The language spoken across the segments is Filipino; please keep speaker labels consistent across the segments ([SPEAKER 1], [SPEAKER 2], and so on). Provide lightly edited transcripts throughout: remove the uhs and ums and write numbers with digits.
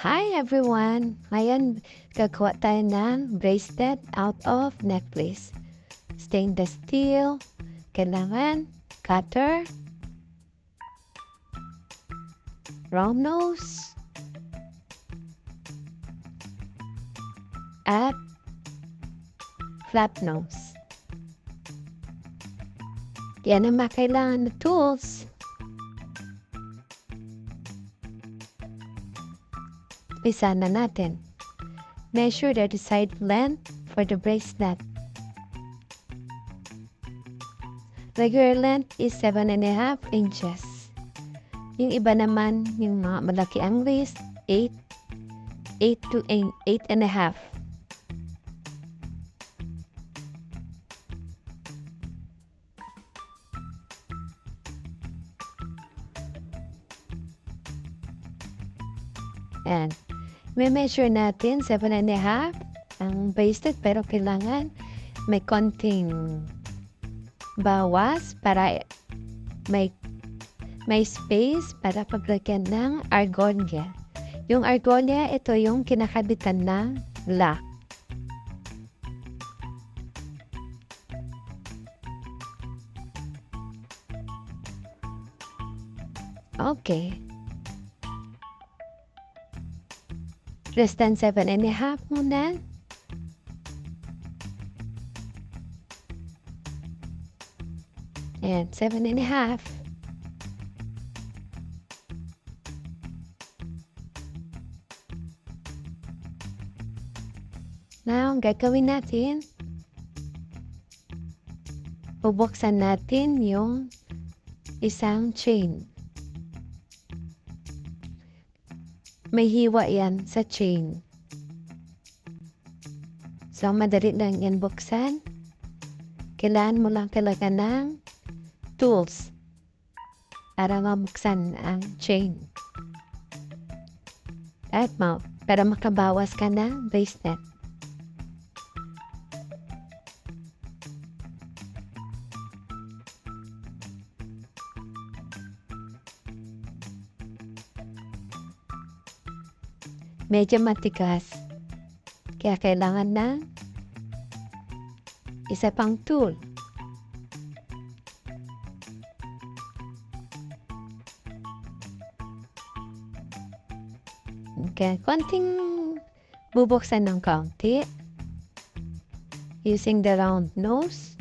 [SPEAKER 1] Hi everyone! Ngayon, gagawa tayo ng bracelet out of necklace. Stainless steel. Kailangan cutter, round nose, at flat nose. Yan ang mga kailangan na tools. Umpisa na natin. Measure the desired length for the bracelet. Regular length is 7.5 inches. Yung iba naman, yung mga malaki ang wrist, 8 to 8.5. And may measure natin 7.5 ang bracelet, pero kailangan may konting bawas para may space para paglagyan ng argolla. Yung argolla, ito yung kinakabitan ng lock. Okay. Less than 7.5 muna. And 7.5. Now, ang gagawin natin, bubuksan natin yung isang chain. May hiwa yan sa chain. So, madali lang yan buksan. Kailangan mo lang talaga ng tools para mabuksan ang chain. At para makabawas ka ng bracelet. Medyo matigas. Kaya kailangan ng isa pang tool. Okay, konting bubuksan ng kaunti. Using the round nose.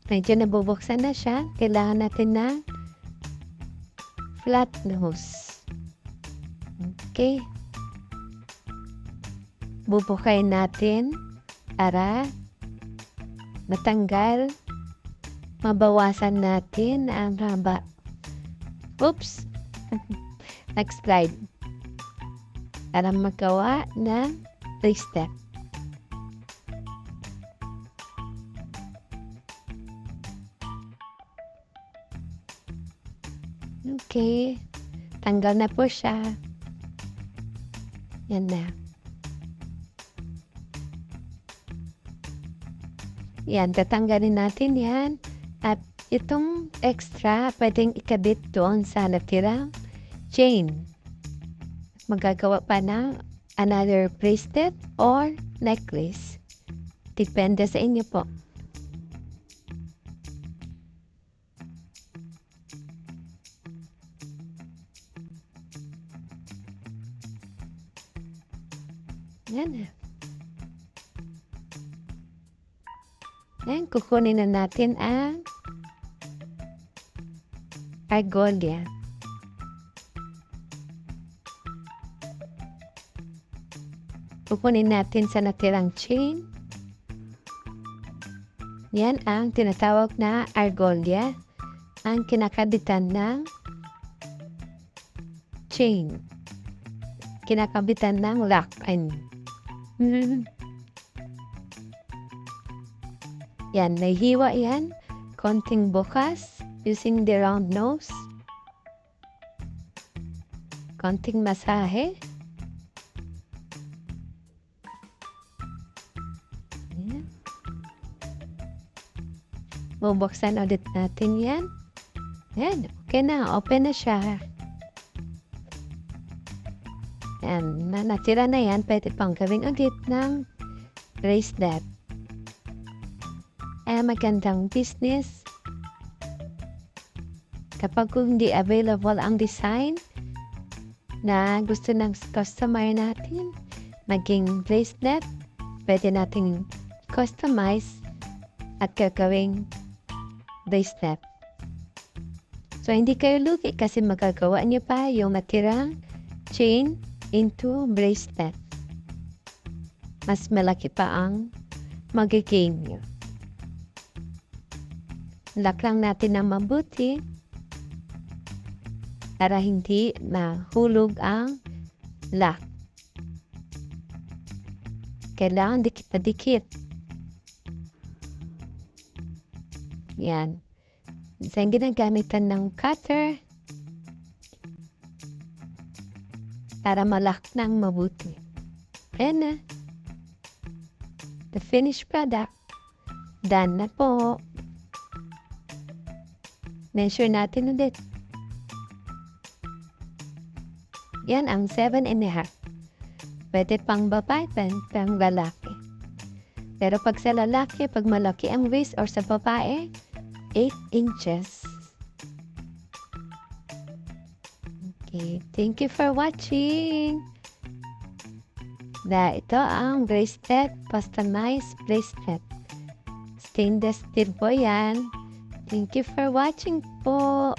[SPEAKER 1] Medyo nabubuksan na siya. Kailangan natin na flat nose. Okay. Bubukayin natin para matanggal, mabawasan natin ang haba. Oops! Next slide. Para magawa ng bracelet. Okay. Tanggal na po siya. Yan na. Yan. Tatanggalin natin yan. At itong extra, pwedeng ikabit doon sa natirang chain. Magagawa pa ng another bracelet or necklace. Depende sa inyo po. Yan. Yan, kukunin na natin ang argolla. Kukunin natin sa natirang chain. Yan ang tinatawag na argolla, ang kinakabitan ng chain. Kinakabitan ng lock. Yan, may hiwa yan. Konting bukas using the round nose. Konting masahe. Yan. Bubuksan ulit natin yan. Yan. Okay na, open na siya. And natira na yan, pwede pang gawing ulit ng bracelet. Magandang business. Kapag hindi available ang design na gusto ng customer natin, maging bracelet, pwede natin customize at gagawing bracelet. So, hindi kayo lugi kasi magagawa niyo pa yung natirang chain into bracelet. Mas malaki pa ang magiging nyo. Lock lang natin ng mabuti para hindi mahulog ang lock. Kailangan dikit na dikit. Yan. So, ginagamitan ng cutter para malak ng mabuti. And the finished product. Done na po. Measure natin ulit. Yan ang 7.5. Pwede pang babae, pang lalaki. Pero pag sa lalaki, pag malaki ang waist or sa babae, 8 inches. Okay, thank you for watching. Ito ang bracelet, customized bracelet. Stainless steel po yan. Thank you for watching po.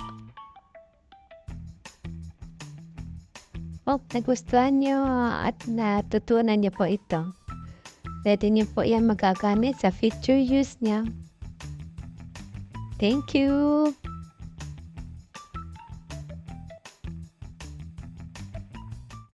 [SPEAKER 1] Hope nagustuhan nyo at natutunan nyo po ito. Pwede nyo po yan magagamit sa future use niya. Thank you.